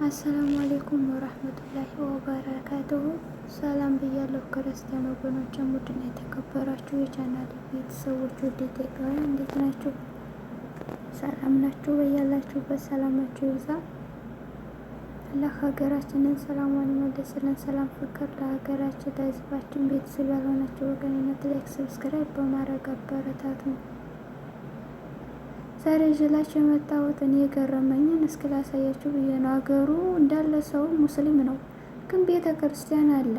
አሰላሙ አሌይኩም ወራህመቱላሂ ወበረካቱሁ። ሰላም ብያለሁ ክርስቲያን ወገኖች፣ ውድና የተከበራችሁ የቻናል ቤተሰቦች፣ ውድ ኢትዮጵያውያን እንዴት ናችሁ? ሰላም ናችሁ? በያላችሁበት ሰላማችሁ ይብዛ። አላህ ሀገራችንን ሰላሟን ይመልስልን። ሰላም ፍቅር ለሀገራችን ለሕዝባችን። ቤተሰብ ያልሆናችሁ ወገንነት ላይክ፣ ሰብስክራይብ በማድረግ አበረታቱ። ዛሬ ይዤላችሁ የመጣሁት እኔ የገረመኝን እስኪ ላሳያችሁ ብዬ ነው። ሀገሩ እንዳለ ሰው ሙስሊም ነው፣ ግን ቤተ ክርስቲያን አለ።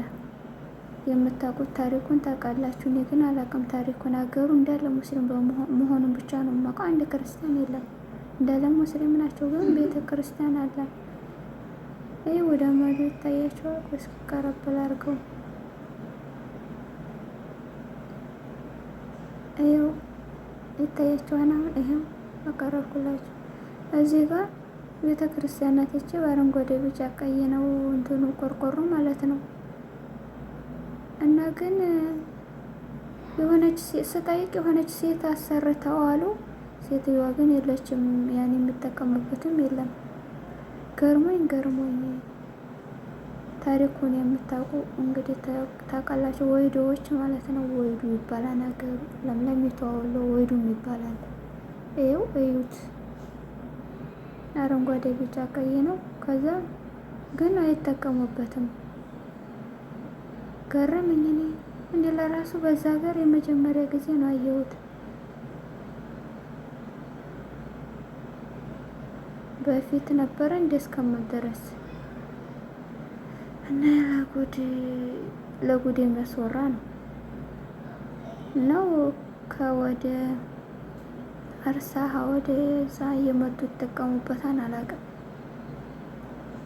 የምታውቁት ታሪኩን ታውቃላችሁ። እኔ ግን አላውቅም ታሪኩን። ሀገሩ እንዳለ ሙስሊም መሆኑን ብቻ ነው የማውቀው። አንድ ክርስቲያን የለም፣ እንዳለ ሙስሊም ናቸው፣ ግን ቤተ ክርስቲያን አለ። ይህ ወደ ማዶ ይታያችኋል። እስኪ ቀረብ አድርገው ይኸው ይታያችኋል። አሁን ይሄው አቀረብኩላችሁ። እዚህ ጋር ቤተ ክርስቲያን ናት። ይቺ በአረንጓዴ ቢጫ ቀይ ነው እንትኑ ቆርቆሮ ማለት ነው። እና ግን የሆነች ስጠይቅ የሆነች ሴት አሰርተው አሉ። ሴትዮዋ ግን የለችም፣ ያን የሚጠቀሙበትም የለም። ገርሞኝ ታሪኩን የምታውቁ እንግዲህ ታውቃላችሁ። ወይዶዎች ማለት ነው። ወይዱ ይባላል ነገሩ። ለምለሚቷ ወሎ ወይዱም ይባላል። ይኸው እዩት፣ አረንጓዴ ቢጫ ቀይ ነው። ከዛ ግን አይጠቀሙበትም። ገረመኝ። እኔ እንደ ለራሱ በዛ ሀገር የመጀመሪያ ጊዜ ነው አየሁት። በፊት ነበረ እንደ እስከምን ድረስ እና ለጉድ የሚያስወራ ነው ከወደ አርሳሃ ወደ እዛ እየመጡ ይጠቀሙበታል። አላውቅም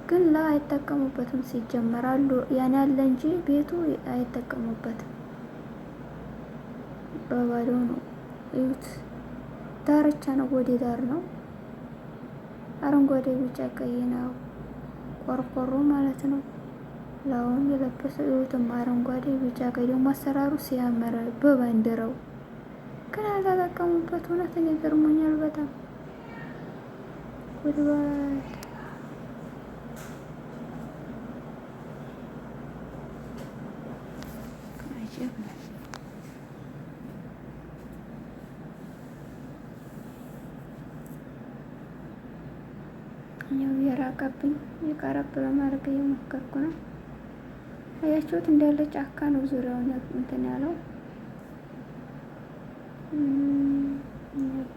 ግን አይጠቀሙበትም። ሲጀመር አሉ ያን ያለ እንጂ ቤቱ አይጠቀሙበትም። በባዶ ነው። እዩት፣ ዳርቻ ነው፣ ወደ ዳር ነው። አረንጓዴ ቢጫ ቀይ ነው ቆርቆሮ ማለት ነው። ላውን የለበሰው እዩትም፣ አረንጓዴ ቢጫ ቀይ ደግሞ አሰራሩ ሲያምር በባንዲራው ግን አልተጠቀሙበት። እውነት እኔ ገርሞኛል በጣም ጉድባል። ያው የራቀብኝ የቀረብ ለማድረግ እየሞከርኩ ነው። አያችሁት? እንዳለ ጫካ ነው ዙሪያውን እንትን ያለው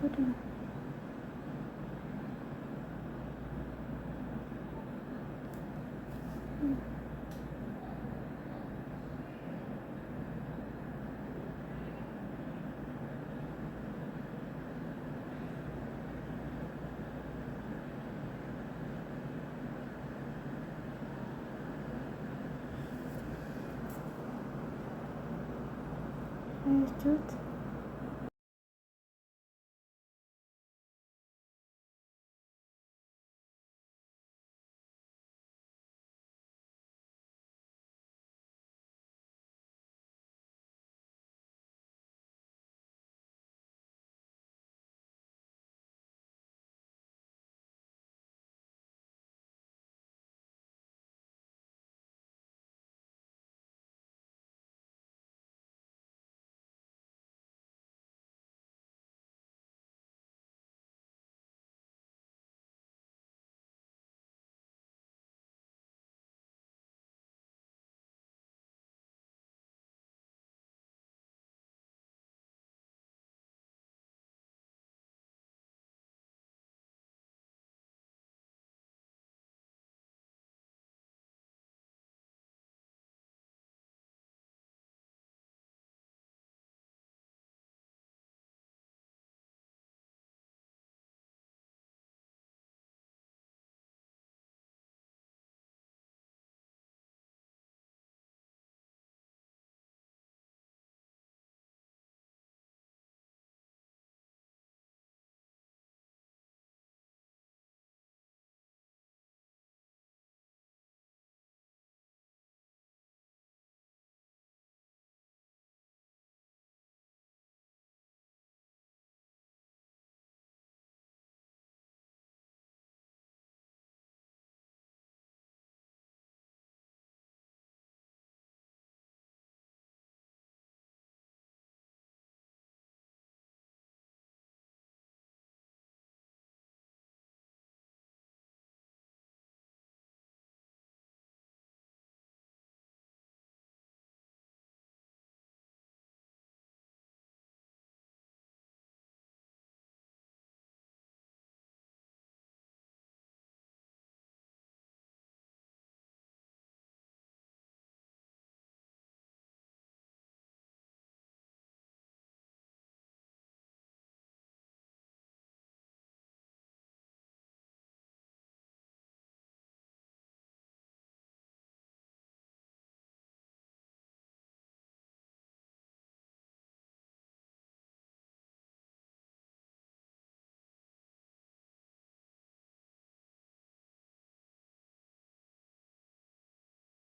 ጉድ ነው። አያችሁት?